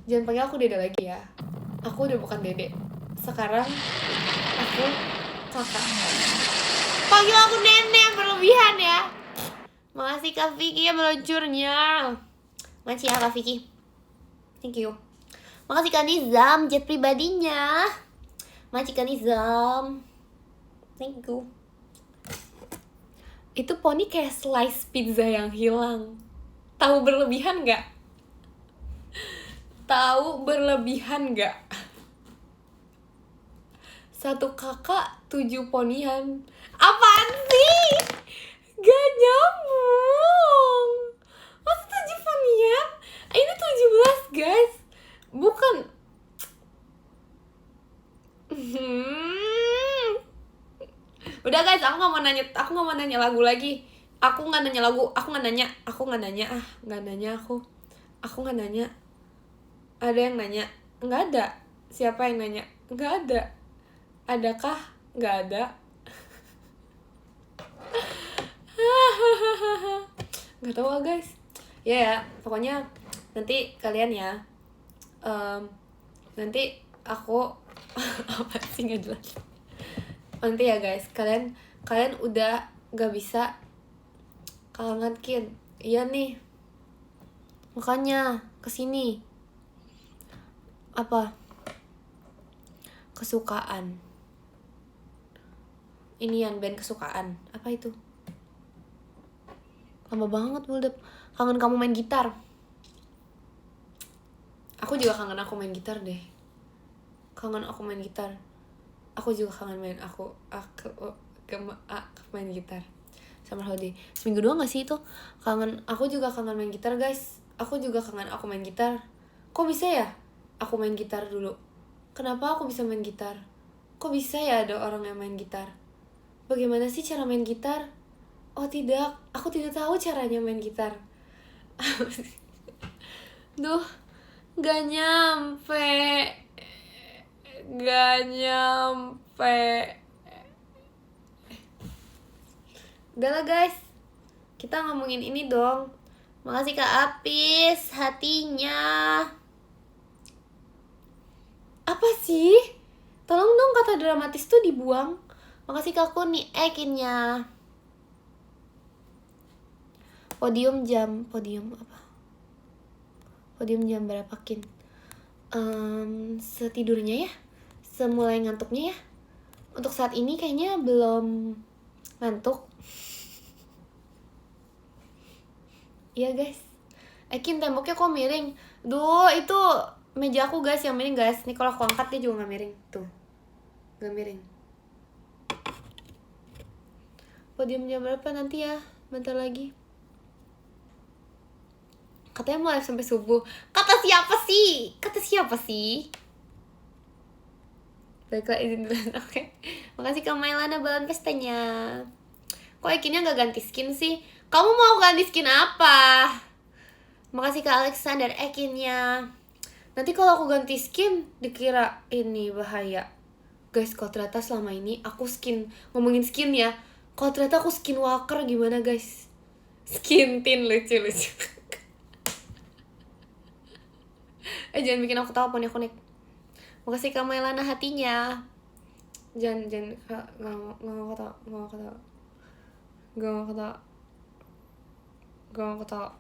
jangan panggil aku Dede lagi ya. Aku udah bukan dede. Sekarang aku kakak. Panggil aku nenek berlebihan ya. Makasih Kak Vicky ya meluncurnya. Makasih ya Kak Vicky. Thank you. Makasih Kak Nizam jet pribadinya. Makasih Kak Nizam. Thank you. Itu poni kayak slice pizza yang hilang. Tahu berlebihan gak? Tahu berlebihan gak? Satu kakak 7 ponian. Apaan sih? Gak nyambung. Masa 7 ponian? Ini 17 guys. Bukan. Udah guys, aku nggak mau nanya lagu lagi. Aku nggak nanya. Ada yang nanya? Nggak ada. Siapa yang nanya? Nggak ada. Adakah? Nggak ada. Nggak tahu guys. Ya, pokoknya nanti kalian ya. Nanti aku apa sih nggak jelas. Nanti ya guys, kalian udah gak bisa kangen Kin. Iya nih, makanya kesini. Apa? Kesukaan. Inian band kesukaan. Apa itu? Lama banget build up. Kangen kamu main gitar. Aku juga kangen aku main gitar deh. Aku juga kangen main main gitar sama Hodi. Seminggu doang gak sih itu? Aku juga kangen main gitar guys. Aku main gitar. Kok bisa ya aku main gitar dulu? Kenapa aku bisa main gitar? Kok bisa ya ada orang yang main gitar? Bagaimana sih cara main gitar? Oh tidak, aku tidak tahu caranya main gitar. Duh, gak nyampe. Udah lah guys, kita ngomongin ini dong. Makasih Kak Apis, hatinya. Apa sih? Tolong dong kata dramatis tuh dibuang. Makasih Kak Kuni, Kinnya. Podium jam berapa Kin? Setidurnya ya, semulai ngantuknya ya. Untuk saat ini kayaknya belum ngantuk. Iya guys. Kin temboknya kok miring. Duh, itu meja aku guys yang miring guys. Nih kalau aku angkat dia juga gak miring. Tuh, gak miring. Podium jam berapa nanti ya? Bentar lagi. Katanya mau live sampai subuh. Kata siapa sih? Baiklah, izin dulu. Oke. Makasih Kak Mailana balon pestanya. Kok Kinnya gak ganti skin sih? Kamu mau ganti skin apa? Makasih Kak Alexander Kinnya. Nanti kalau aku ganti skin dikira ini bahaya. Guys, kalau ternyata selama ini aku ngomongin skin ya. Kalau ternyata aku skinwalker gimana guys? Skin tin lucu. Jangan bikin aku tahu poni aku nih. Makasih Kak Mailana hatinya. Jangan nggak mau kata.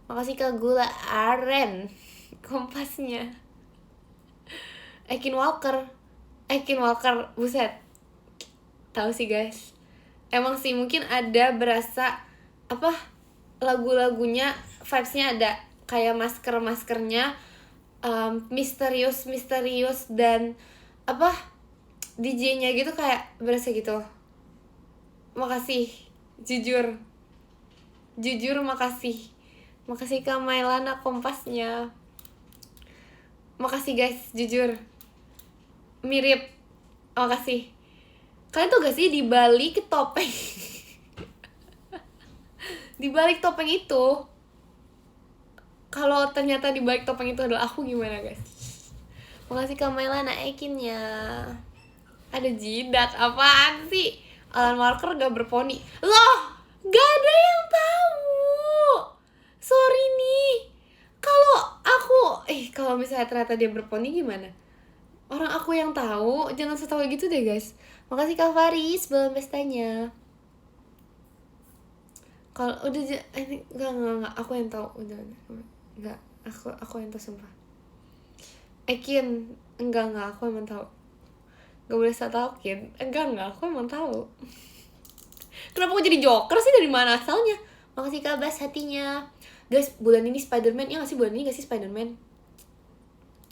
Makasih Kak Gula Aren kompasnya. Ekin Walker, buset. Tahu sih guys. Emang sih mungkin ada berasa apa lagu-lagunya vibes-nya ada kayak maskernya misterius dan apa DJ-nya gitu kayak berasa gitu. Makasih jujur makasih Kak Mailana kompasnya. Makasih guys, jujur mirip. Makasih. Kalian tuh gak sih dibalik topeng dibalik topeng itu, kalau ternyata dibalik topeng itu adalah aku gimana guys? Makasih Kak Mailana Kinnya. Ada jidat apaan sih? Alan Walker gak berponi loh, gak ada yang tahu. Sorry nih, kalau misalnya ternyata dia berponi gimana? Orang aku yang tahu, jangan setahu gitu deh guys. Makasih Kak Faris belum pestanya. Kalau udah ini enggak, aku yang tahu udah. Enggak, aku yang tahu sumpah. Ekin, enggak, aku emang tahu. Gak boleh saya tahu, Kin. Enggak, aku emang tahu. Kenapa aku jadi joker sih, dari mana asalnya? Makasih Kak Bas hatinya. Guys, bulan ini Spider-Man, ya gak sih? Bulan ini gak sih Spider-Man?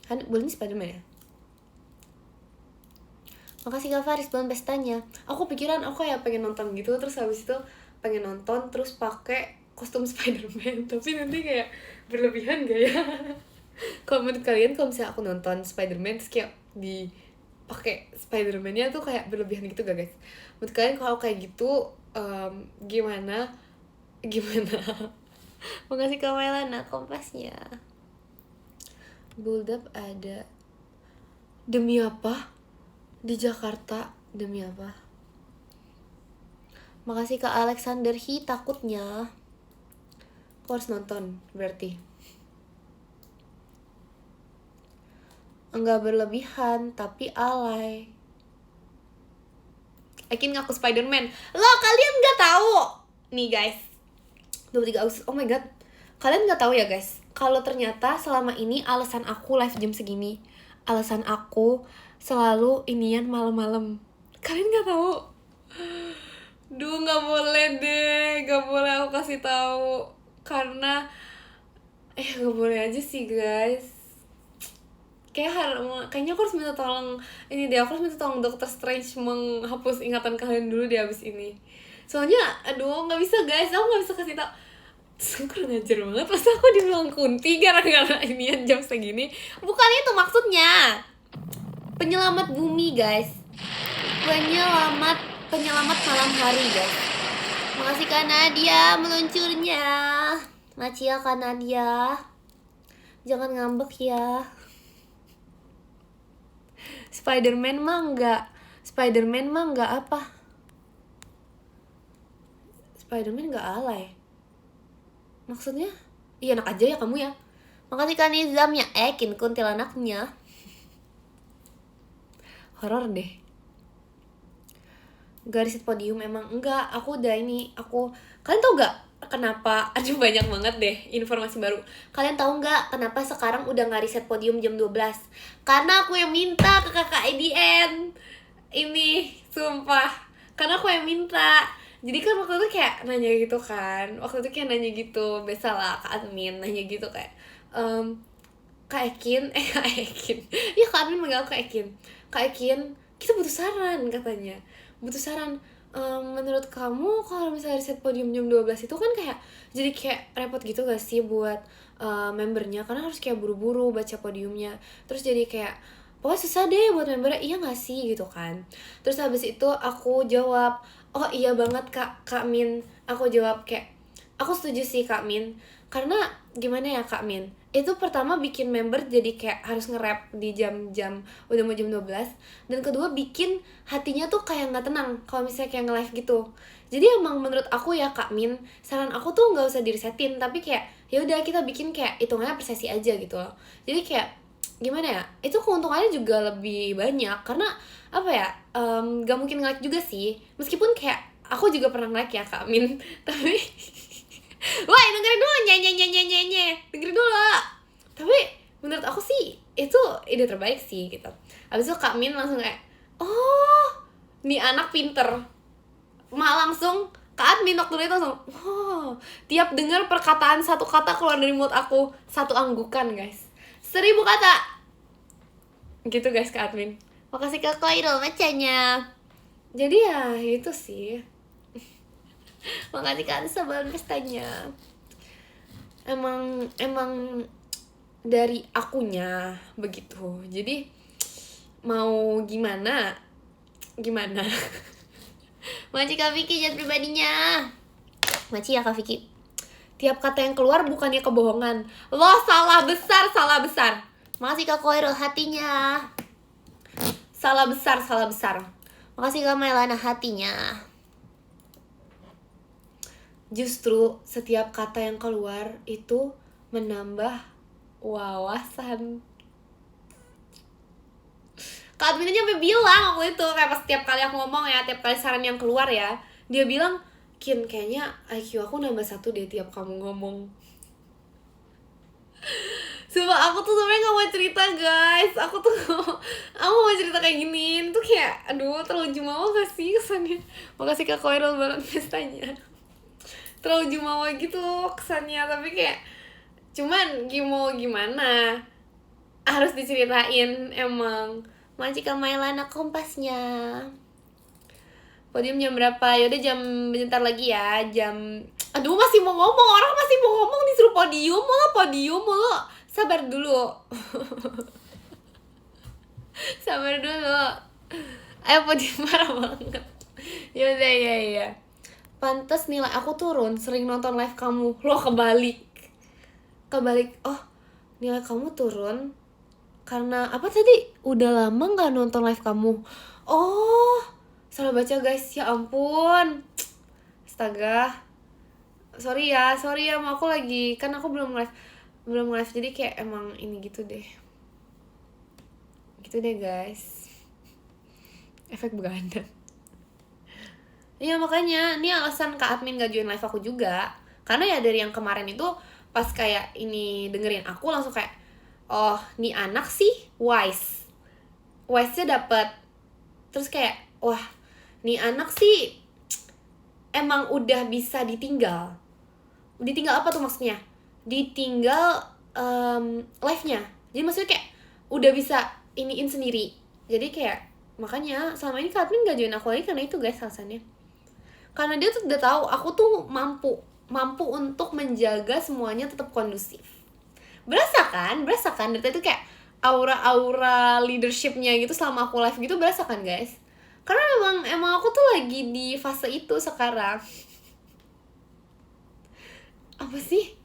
Kan bulan ini Spider-Man ya? Makasih Kak Faris belum pestanya. Aku pikiran aku kayak pengen nonton gitu, terus habis itu pengen nonton terus pakai kostum Spider-Man. Tapi nanti kayak berlebihan gak ya? Kalau menurut kalian, kalau misalnya aku nonton Spider-Man terus kayak di pakai Spider-Man-nya tuh kayak berlebihan gitu gak guys? Menurut kalian kalau kayak gitu gimana? Makasih Kak Melana kompasnya. Build up ada. Demi apa? Di Jakarta, demi apa? Makasih Kak Alexander Hi, takutnya aku harus nonton berarti. Enggak berlebihan, tapi alay. Ekin ngaku Spider-Man. Loh, kalian gak tahu? Nih guys, 23 Agustus, oh my god. Kalian gak tahu ya guys, kalau ternyata selama ini alasan aku live jam segini, alasan aku selalu inian malam-malam. Kalian gak tahu? Duh, gak boleh deh, gak boleh aku kasih tahu. Karena gak boleh aja sih guys. Kayaknya aku harus minta tolong ini deh, aku harus minta tolong Dokter Strange menghapus ingatan kalian dulu di abis ini. Soalnya aduh nggak bisa guys, aku nggak bisa kasih tau. Terus kurang ajar banget, masa aku dibilang kunti gara-gara inian jam segini. Bukan itu maksudnya. Penyelamat bumi guys, penyelamat malam hari guys. Makasih Kak Nadia meluncurnya. Macia Kak Nadia, jangan ngambek ya. Spider-Man mah enggak apa? Spider-Man enggak alay. Maksudnya? Iya enak aja ya kamu ya. Makasih Kak Nizam ya, Kin kuntilanaknya. Horor deh. Garis podium emang enggak, aku udah ini, kalian tau gak kenapa? Aduh banyak banget deh informasi baru. Kalian tahu nggak kenapa sekarang udah nggak riset podium jam 12? Karena aku yang minta ke kakak IDN. Ini sumpah, karena aku yang minta. Jadi kan waktu itu kayak nanya gitu kan, biasalah kak admin nanya gitu kayak Kak Ekin, Kak Ekin, ya Kak admin manggil Kak Ekin. Kak Ekin, kita butuh saran katanya, menurut kamu kalau misalnya riset podium jam 12 itu kan kayak jadi kayak repot gitu gak sih buat membernya, karena harus kayak buru-buru baca podiumnya, terus jadi kayak pokoknya susah deh buat membernya, iya gak sih gitu kan. Terus habis itu aku jawab, oh iya banget Kak Min. Aku jawab kayak, aku setuju sih Kak Min, karena gimana ya Kak Min, itu pertama bikin member jadi kayak harus nge-rap di jam-jam udah mau jam 12, dan kedua bikin hatinya tuh kayak nggak tenang kalau misalnya kayak nge-live gitu. Jadi emang menurut aku ya Kak Min, saran aku tuh nggak usah diresetin, tapi kayak ya udah kita bikin kayak hitungannya per sesi aja gitu loh. Jadi kayak gimana ya, itu keuntungannya juga lebih banyak, karena apa ya, gak mungkin nge-like juga sih, meskipun kayak aku juga pernah nge-like ya Kak Min tapi wah dengerin dulu nye dengerin dulu. Tapi menurut aku sih itu ide terbaik sih gitu. Abis itu Kak Min langsung kayak, oh nih anak pinter, langsung Kak admin waktu itu langsung, oh tiap dengar perkataan satu kata keluar dari mulut aku, satu anggukan guys, 1000 kata gitu guys Kak admin. Makasih Kak Koirul macanya. Jadi ya itu sih. Makasih Kak sebelum pestanya. Emang dari akunya begitu. Jadi mau gimana Makasih Kak Vicky jangan pribadinya. Makasih ya Kak Vicky. Tiap kata yang keluar bukannya kebohongan. Lo salah besar. Makasih Kak Koirul hatinya. Salah besar. Makasih Kak Melana hatinya. Justru setiap kata yang keluar itu menambah wawasan. Kak Admin aja sampai bilang aku itu kayak pas tiap kali aku ngomong ya, tiap kali saran yang keluar ya, dia bilang, Kin kayaknya IQ aku nambah 1 deh tiap kamu ngomong. Sumpah aku tuh sebenarnya gak mau cerita guys, aku mau cerita kayak gini tuh kayak aduh terlalu jumawa gak sih kesannya. Makasih Kak Koirul balon pestanya. Terlalu jumawa gitu kesannya, tapi kayak cuman gimana harus diceritain emang. Makasih Kak Mailana kompasnya. Podium jam berapa? Yaudah jam bentar lagi ya, jam aduh masih mau ngomong, orang masih mau ngomong disuruh podium mulu. Sabar dulu. Sabar dulu. Ayo podium parah banget. Yaudah ya. Pantes nilai aku turun sering nonton live kamu. Loh kebalik. Oh, nilai kamu turun karena apa tadi? Udah lama gak nonton live kamu. Oh, salah baca guys, ya ampun. Astaga. Sorry ya, mau aku lagi, kan aku belum live jadi kayak emang ini gitu deh guys, efek begadang. Iya makanya ini alasan Kak Admin gak join live aku juga, karena ya dari yang kemarin itu pas kayak ini dengerin aku langsung kayak oh nih anak sih wise-nya dapet, terus kayak wah nih anak sih emang udah bisa ditinggal apa tuh maksudnya? Ditinggal live-nya. Jadi maksudnya kayak udah bisa iniin sendiri. Jadi kayak makanya selama ini Kak Admin gak join aku lagi karena itu guys alasannya. Karena dia tuh udah tahu aku tuh mampu untuk menjaga semuanya tetap kondusif. Berasa kan dari tadi tuh kayak aura leadershipnya gitu selama aku live gitu, berasa kan guys? Karena emang aku tuh lagi di fase itu sekarang. Apa sih?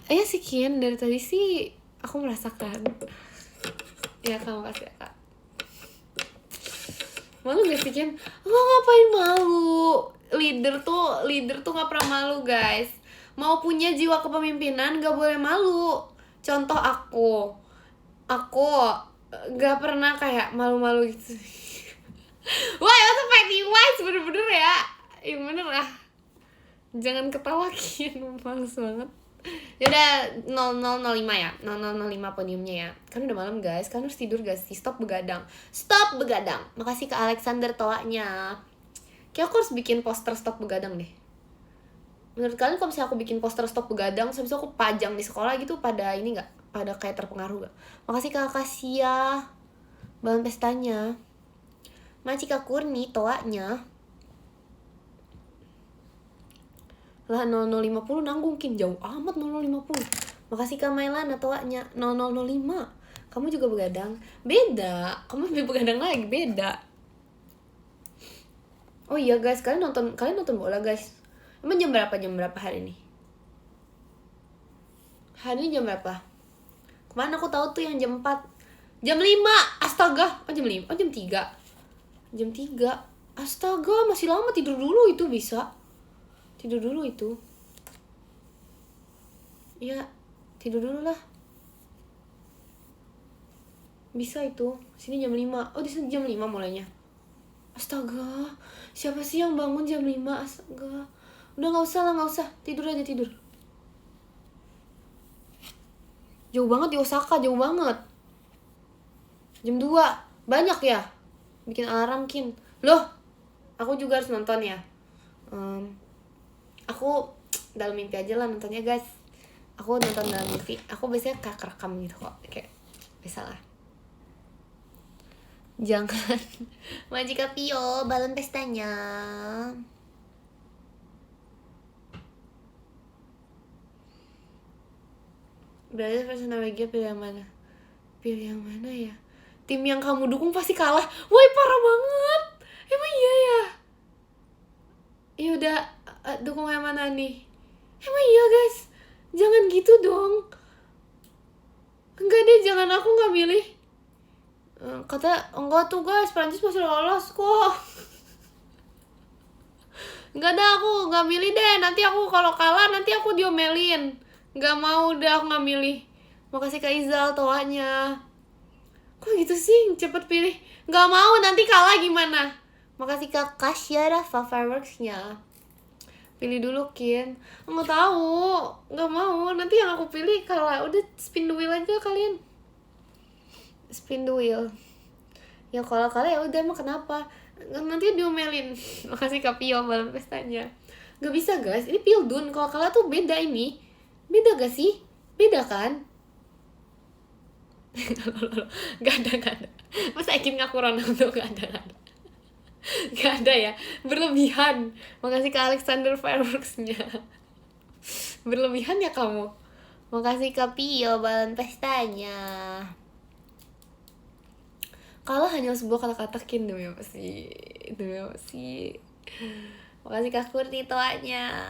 Ya sih Kian, dari tadi sih aku merasakan. Ya kamu kasih ya Kak. Malu gak sih Kian? Ngapain malu? Leader tuh gak pernah malu guys. Mau punya jiwa kepemimpinan gak boleh malu. Contoh aku gak pernah kayak malu-malu gitu. Wah itu petty wise bener-bener ya. Iya bener lah. Jangan ketawa Kian, males banget. Yaudah 0005 ya, 0005 podiumnya ya. Kan udah malam guys, kan harus tidur guys. Stop begadang. Makasih ke Alexander toanya. Kayak aku harus bikin poster stop begadang deh. Menurut kalian kalau misalnya aku bikin poster stop begadang, habis itu aku pajang di sekolah gitu, pada ini gak? Pada kayak terpengaruh gak? Makasih Kak Kasia balon pestanya. Makasih Kak Kurni toanya. Lah 0050 nanggung Kim, jauh amat 0050. Makasih Kak Mailana toanya 0005. Kamu juga begadang? Beda, kamu lebih begadang lagi, beda. Oh iya guys, kalian nonton bola guys. Emang jam berapa hari ini? Hari ini jam berapa? Kemana aku tahu tuh yang jam 4. Jam 5. Astaga. Oh jam 5. Oh jam 3. Jam 3. Astaga, masih lama. Tidur dulu itu bisa. Tidur dulu itu. Ya, tidur dulu lah. Bisa itu. Sini jam 5. Oh, di sini jam 5 mulainya. Astaga. Siapa sih yang bangun jam 5? Astaga. Udah enggak usah. Tidur aja, tidur. Jauh banget di Osaka, jauh banget. Jam 2. Banyak ya? Bikin alarm Kin. Loh, aku juga harus nonton ya. Aku dalam mimpi aja lah nontonnya guys. Aku nonton dalam mimpi. Aku biasanya kayak kerekam gitu kok. Kayak bisa lah. Jangan. Majika Pio balon pestanya. Berarti versi Norwegia pilih yang mana? Pilih yang mana ya? Tim yang kamu dukung pasti kalah. Woi parah banget. Emang iya ya? Ya udah, dukung yang mana nih? Emang iya guys? Jangan gitu dong. Enggak deh, jangan, aku nggak milih. Kata enggak tuh guys, Prancis masih lolos kok. Enggak dah, aku nggak milih deh. Nanti aku kalau kalah nanti aku diomelin. Nggak mau, udah aku nggak milih. Makasih Kak Izal toanya. Itu sih cepet pilih. Gak mau nanti kalah gimana. Makasih Kak Kasya Rafa fireworksnya. Pilih dulu Kin. Nggak tahu, nggak mau. Nanti yang aku pilih kalah. Udah spin the wheel aja kalian. Spin the wheel. Ya kalau kalah ya udah, emang kenapa? Nanti diomelin. Makasih Kak Pio balon pestanya. Gak bisa guys, ini Pildun. Kalau kalah tuh beda ini. Beda gak sih? Beda kan? Gak ada. Masa Ekin ngaku Ronaldo? Gak ada. Gak ada ya, berlebihan. Makasih Kak Alexander fireworksnya. Berlebihan ya kamu. Makasih Kak Pio balon pestanya. Kalau hanya sebuah kata-kata Kin, demi apa sih? Makasih Kak Kurti toanya.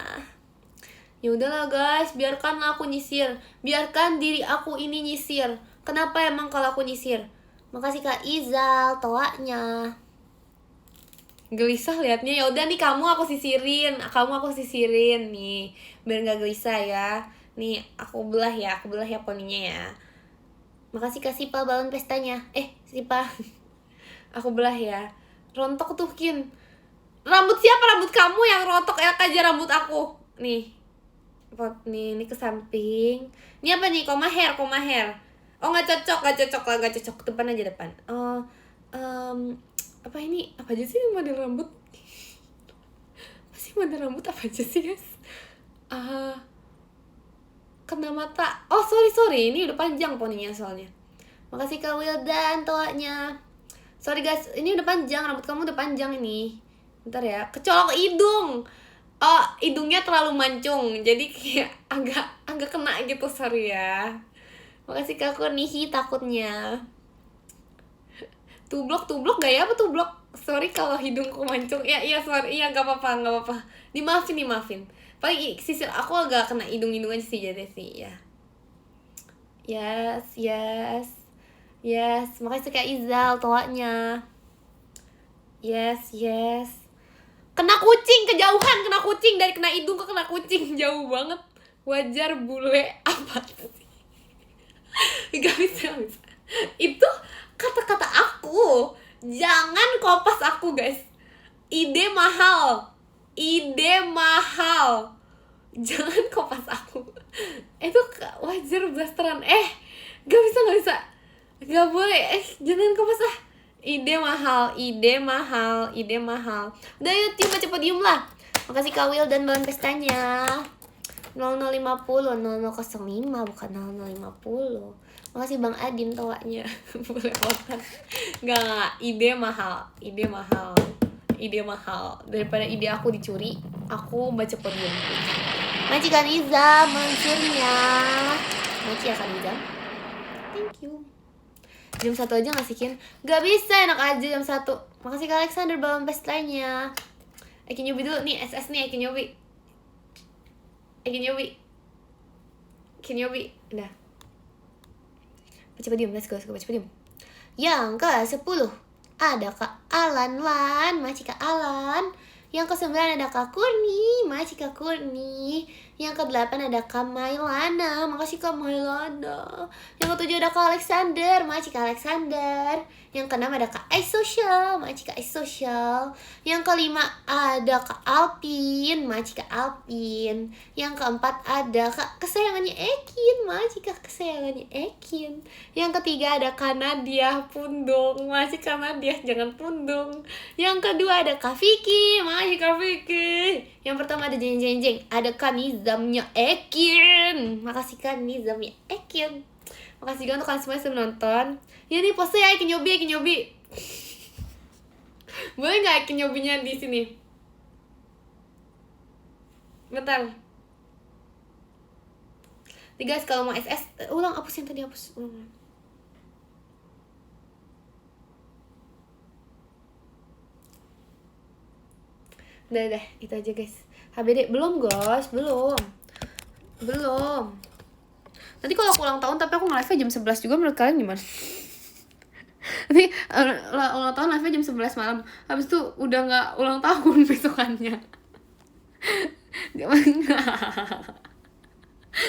Ya udahlah guys, biarkan aku nyisir. Biarkan diri aku ini nyisir. Kenapa emang kalau aku nyisir? Makasih Kak Izal toanya. Gelisah liatnya. Ya udah nih, kamu aku sisirin nih biar nggak gelisah ya. Nih aku belah ya poninya ya. Makasih Kak Sipa balon pestanya. Sipa aku belah ya. Rontok tuh Kin. Rambut siapa? Rambut kamu yang rontok. Aja rambut aku nih. Ini ke samping. Ini apa nih? Koma hair. Oh nggak cocok. Depan aja. Apa ini? Apa aja sih model rambut? Model rambut apa aja sih guys? Kena mata. Oh sorry, ini udah panjang poninya soalnya. Makasih Kak Wildan toanya. Sorry guys, ini udah panjang, rambut kamu udah panjang ini. Bentar ya, kecolok hidung. Oh, hidungnya terlalu mancung, jadi kayak agak kena gitu, sorry ya. Makasih Kak Kurnihi takutnya. Tublok gak ya? Apa tublok? Sorry kalau hidungku mancung. Iya sorry, iya gak apa-apa. Dimaafin. Paling sisir aku agak kena hidung aja sih jadi sih ya. Yes. Makasih Kak Izal toanya. Yes. Kena kucing kejauhan, dari kena hidung ke kena kucing jauh banget. Wajar bule apa sih? Gak bisa. Itu kata-kata aku. Jangan kopas aku guys. Ide mahal. Jangan kopas aku. Itu wajar blasteran. Gak bisa. Gak boleh. Jangan kopas ah. Ide mahal. Udah yuk cepet diem lah. Makasih Kak Will dan balon pestanya. 0050 0005 bukan 0050. Makasih Bang Adin toanya. Boleh banget. Enggak, ide mahal. Daripada ide aku dicuri, aku baca podium. Majikan Iza mensurnya. Maci akan Iza. Thank you. Jam 1 aja ngasihin. Gak bisa, enak aja jam 1. Makasih Kak Alexander balon pestanya. Ekin nyobi dulu nih, SS nih Ekin nyobi. Udah. Baca podium, let's go baca podium. Yang ke-10 ada Kak Alan Lan, Maci Kak Alan. Yang ke-9 ada Kak Kurni, Maci Kak Kurni. Yang ke-8 ada Kak Mailana, makasih Kak Mailana. Yang ke-7 ada Kak Alexander, Maci Kak Alexander. Yang ke-6 ada Kak Social, Maci Kak Social. Yang ke-5 ada Kak Alpin, Maci Kak Alpin. Yang ke-4 ada Kak kesayangannya Ekin, Maci Kak kesayangannya Ekin. Yang ke-3 ada Kak Nadia Pundung, Maci Kak Nadia jangan pundung. Yang kedua ada Kak Vicky, Maci Kak Vicky. Yang pertama ada Jeng, ada Kak Nizamnya Ekin. Makasih Kak Nizamnya Ekin. Makasih juga untuk kalian semua yang sudah nonton. Ya nih pose ya Ekin nyobi. Boleh nggak Ekin nyobinya di sini? Bentar. Guys kalau mau SS ulang, hapus yang tadi, hapus. Udah, itu aja guys. HBD belum guys, belum. Nanti kalau aku ulang tahun tapi aku nge-live jam 11 juga, menurut kalian gimana? Nanti ulang tahun live jam 11 malam. Habis itu udah gak ulang tahun besokannya.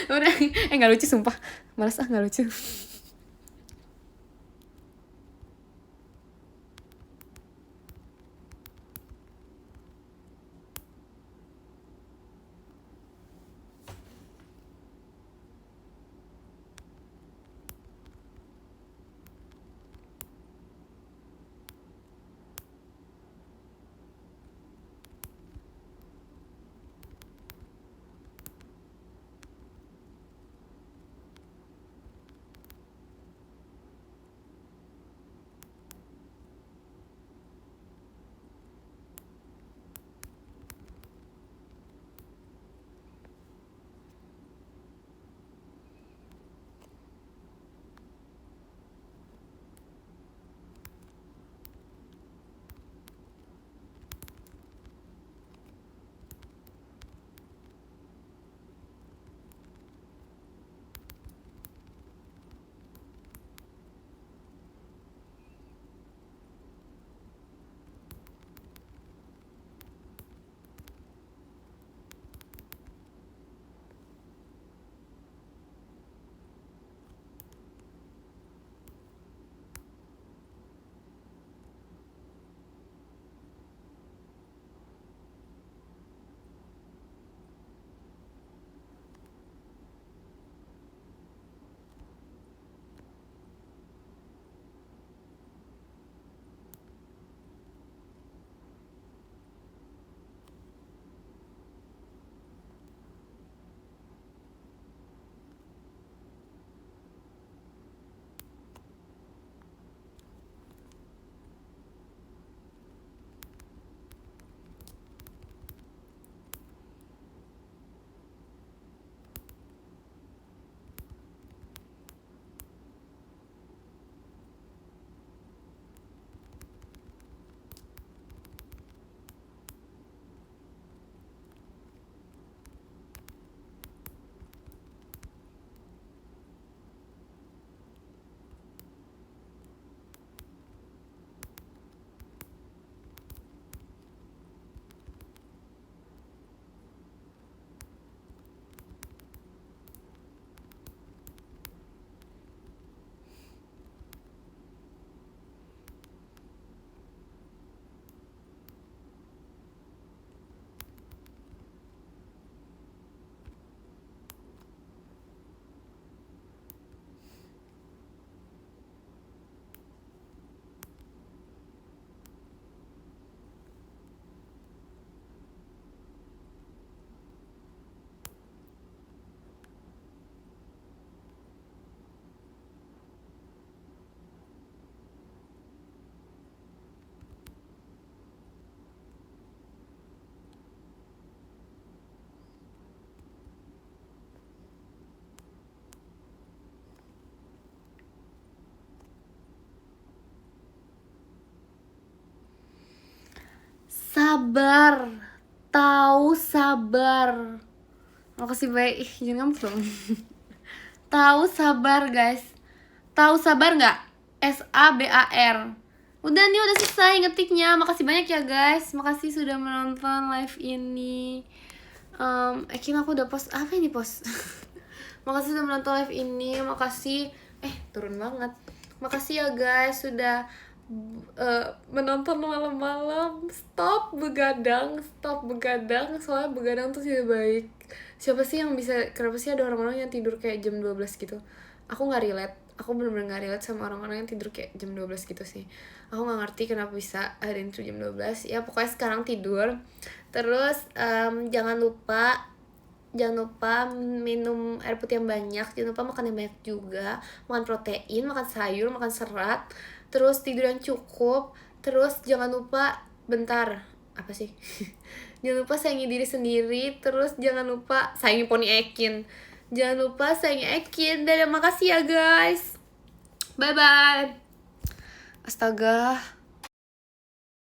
Udah, gak lucu sumpah. Males gak lucu. sabar. Tahu sabar. Makasih baik. Jangan ngambek dong. Tahu sabar guys. Tahu sabar nggak? SABAR. Udah nih, udah selesai ngetiknya. Makasih banyak ya guys. Makasih sudah menonton live ini. Akhirnya aku udah post. Apa ini post? Makasih sudah menonton live ini. Makasih. Turun banget. Makasih ya guys sudah menonton malam-malam. Stop begadang. Soalnya begadang tuh tidak baik. Siapa sih yang bisa, kenapa sih ada orang-orang yang tidur kayak jam 12 gitu? Aku gak relate. Aku bener-bener gak relate sama orang-orang yang tidur kayak jam 12 gitu sih. Aku gak ngerti kenapa bisa ada yang tidur jam 12. Ya pokoknya sekarang tidur. Terus jangan lupa minum air putih yang banyak. Jangan lupa makan yang banyak juga. Makan protein, makan sayur, makan serat. Terus tidur yang cukup. Terus jangan lupa, apa sih? Jangan lupa sayangi diri sendiri. Terus jangan lupa sayangi Pony Ekin. Jangan lupa sayangi Ekin. Dadah, makasih ya guys. Bye bye. Astaga.